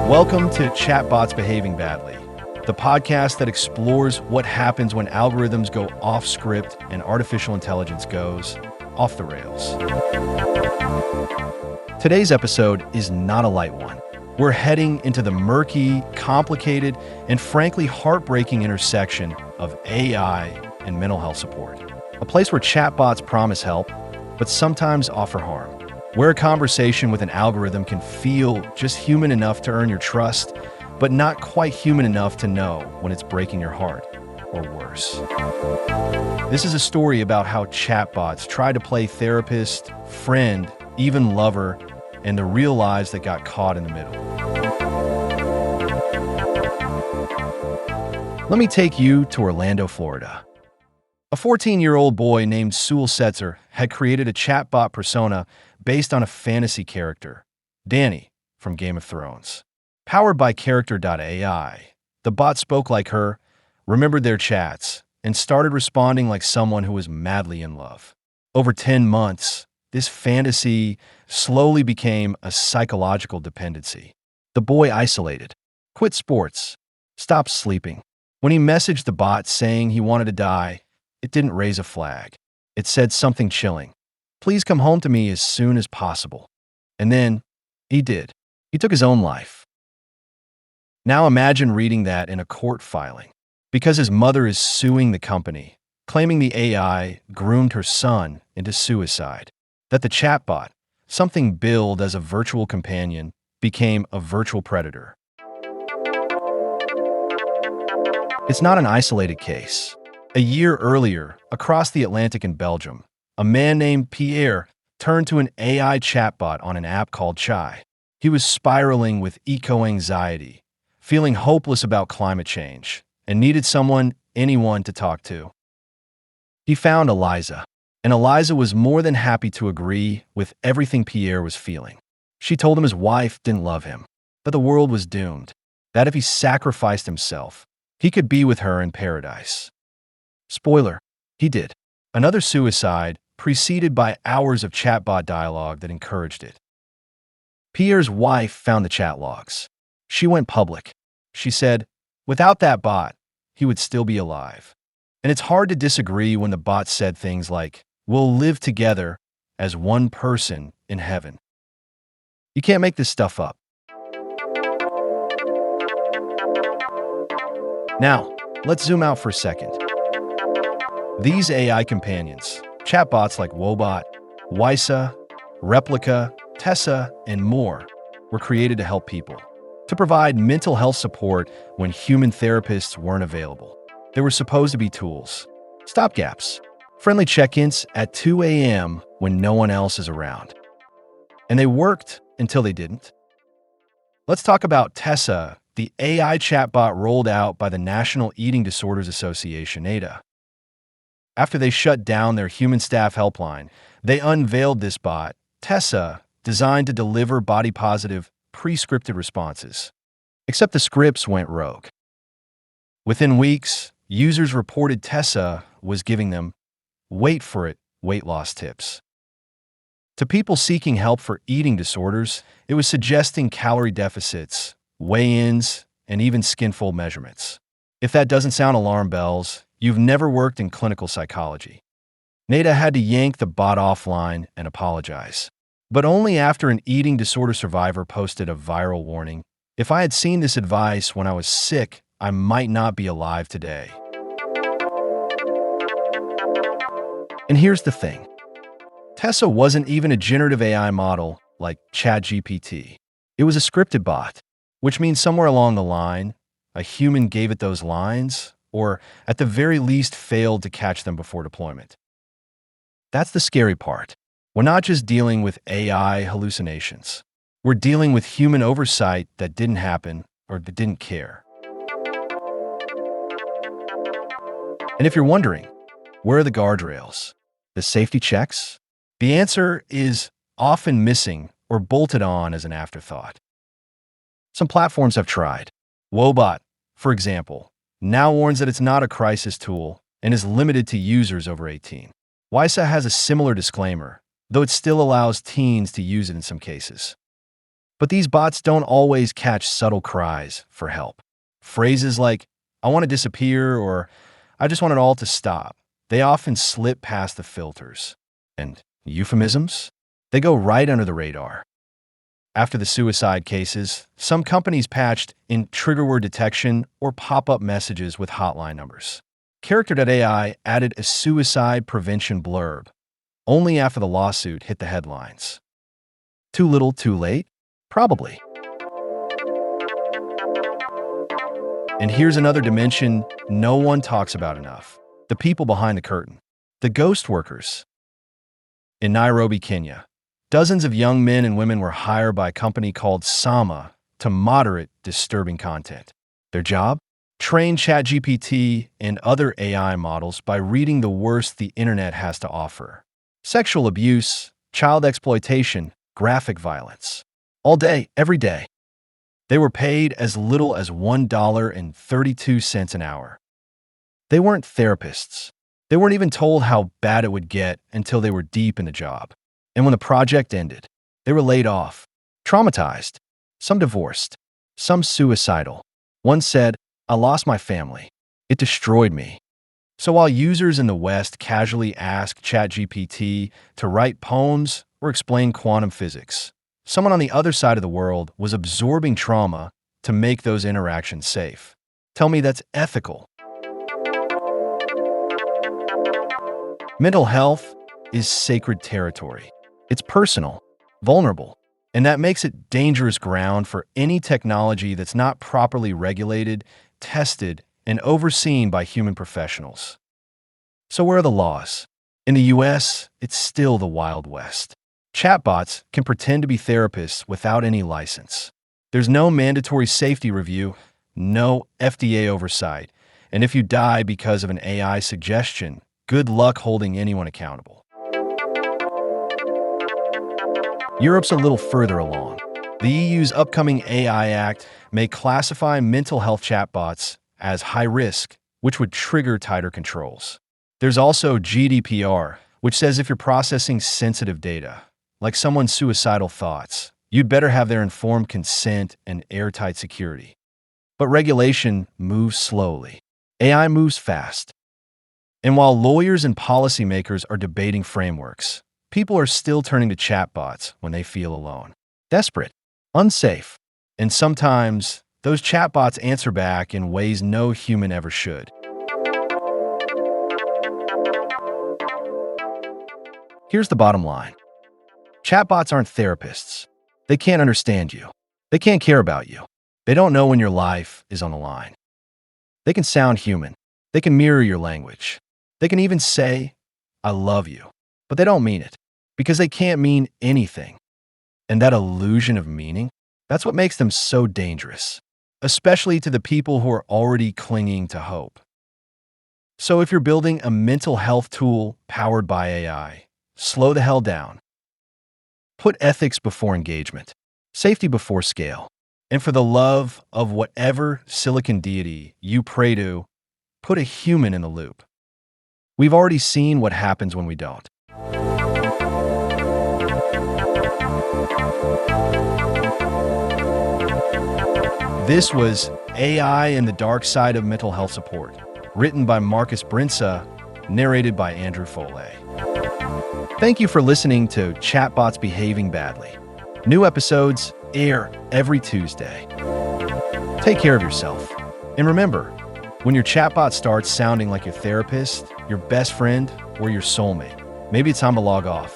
Welcome to Chatbots Behaving Badly, the podcast that explores what happens when algorithms go off script and artificial intelligence goes off the rails. Today's episode is not a light one. We're heading into the murky, complicated, and frankly heartbreaking intersection of AI and mental health support. A place where chatbots promise help, but sometimes offer harm. Where a conversation with an algorithm can feel just human enough to earn your trust, but not quite human enough to know when it's breaking your heart, or worse. This is a story about how chatbots try to play therapist, friend, even lover, and the real lives that got caught in the middle. Let me take you to Orlando, Florida. A 14-year-old boy named Sewell Setzer had created a chatbot persona based on a fantasy character, Dany, from Game of Thrones. Powered by Character.ai, the bot spoke like her, remembered their chats, and started responding like someone who was madly in love. Over 10 months, this fantasy slowly became a psychological dependency. The boy isolated, quit sports, stopped sleeping. When he messaged the bot saying he wanted to die, it didn't raise a flag. It said something chilling. Please come home to me as soon as possible. And then, he did. He took his own life. Now imagine reading that in a court filing. Because his mother is suing the company, claiming the AI groomed her son into suicide. That the chatbot, something billed as a virtual companion, became a virtual predator. It's not an isolated case. A year earlier, across the Atlantic in Belgium, a man named Pierre turned to an AI chatbot on an app called Chai. He was spiraling with eco-anxiety, feeling hopeless about climate change, and needed anyone to talk to. He found Eliza, and Eliza was more than happy to agree with everything Pierre was feeling. She told him his wife didn't love him, that the world was doomed, that if he sacrificed himself, he could be with her in paradise. Spoiler, he did. Another suicide, preceded by hours of chatbot dialogue that encouraged it. Pierre's wife found the chat logs. She went public. She said, without that bot, he would still be alive. And it's hard to disagree when the bot said things like, we'll live together as one person in heaven. You can't make this stuff up. Now, let's zoom out for a second. These AI companions, chatbots like Wobot, Wysa, Replica, Tessa, and more, were created to help people, to provide mental health support when human therapists weren't available. They were supposed to be tools, stopgaps, friendly check-ins at 2 a.m. when no one else is around. And they worked until they didn't. Let's talk about Tessa, the AI chatbot rolled out by the National Eating Disorders Association, NEDA. After they shut down their human staff helpline, they unveiled this bot, Tessa, designed to deliver body-positive, pre-scripted responses. Except the scripts went rogue. Within weeks, users reported Tessa was giving them, wait for it, weight loss tips. To people seeking help for eating disorders, it was suggesting calorie deficits, weigh-ins, and even skinfold measurements. If that doesn't sound alarm bells, you've never worked in clinical psychology. NEDA had to yank the bot offline and apologize. But only after an eating disorder survivor posted a viral warning, if I had seen this advice when I was sick, I might not be alive today. And here's the thing. Tessa wasn't even a generative AI model like ChatGPT. It was a scripted bot, which means somewhere along the line, a human gave it those lines, or at the very least failed to catch them before deployment. That's the scary part. We're not just dealing with AI hallucinations. We're dealing with human oversight that didn't happen or that didn't care. And if you're wondering, where are the guardrails? The safety checks? The answer is often missing or bolted on as an afterthought. Some platforms have tried. Wobot, for example, now warns that it's not a crisis tool and is limited to users over 18. Wysa has a similar disclaimer, though it still allows teens to use it in some cases. But these bots don't always catch subtle cries for help. Phrases like, "I want to disappear," or "I just want it all to stop," they often slip past the filters. And euphemisms? They go right under the radar. After the suicide cases, some companies patched in trigger word detection or pop-up messages with hotline numbers. Character.ai added a suicide prevention blurb, only after the lawsuit hit the headlines. Too little, too late? Probably. And here's another dimension no one talks about enough: the people behind the curtain, the ghost workers. In Nairobi, Kenya, dozens of young men and women were hired by a company called Sama to moderate disturbing content. Their job? Train ChatGPT and other AI models by reading the worst the internet has to offer: sexual abuse, child exploitation, graphic violence. All day, every day. They were paid as little as $1.32 an hour. They weren't therapists. They weren't even told how bad it would get until they were deep in the job. And when the project ended, they were laid off, traumatized, some divorced, some suicidal. One said, "I lost my family. It destroyed me." So while users in the West casually ask ChatGPT to write poems or explain quantum physics, someone on the other side of the world was absorbing trauma to make those interactions safe. Tell me that's ethical. Mental health is sacred territory. It's personal, vulnerable, and that makes it dangerous ground for any technology that's not properly regulated, tested, and overseen by human professionals. So where are the laws? In the US, it's still the Wild West. Chatbots can pretend to be therapists without any license. There's no mandatory safety review, no FDA oversight, and if you die because of an AI suggestion, good luck holding anyone accountable. Europe's a little further along. The EU's upcoming AI Act may classify mental health chatbots as high risk, which would trigger tighter controls. There's also GDPR, which says if you're processing sensitive data, like someone's suicidal thoughts, you'd better have their informed consent and airtight security. But regulation moves slowly. AI moves fast. And while lawyers and policymakers are debating frameworks, people are still turning to chatbots when they feel alone, desperate, unsafe, and sometimes those chatbots answer back in ways no human ever should. Here's the bottom line. Chatbots aren't therapists. They can't understand you. They can't care about you. They don't know when your life is on the line. They can sound human. They can mirror your language. They can even say, "I love you," but they don't mean it because they can't mean anything. And that illusion of meaning, that's what makes them so dangerous, especially to the people who are already clinging to hope. So if you're building a mental health tool powered by AI, slow the hell down. Put ethics before engagement, safety before scale, and for the love of whatever silicon deity you pray to, put a human in the loop. We've already seen what happens when we don't. This was AI and the Dark Side of Mental Health Support, written by Markus Brinsa, narrated by Andrew Foley. Thank you for listening to Chatbots Behaving Badly. New episodes air every Tuesday. Take care of yourself. And remember, when your chatbot starts sounding like your therapist, your best friend, or your soulmate, maybe it's time to log off.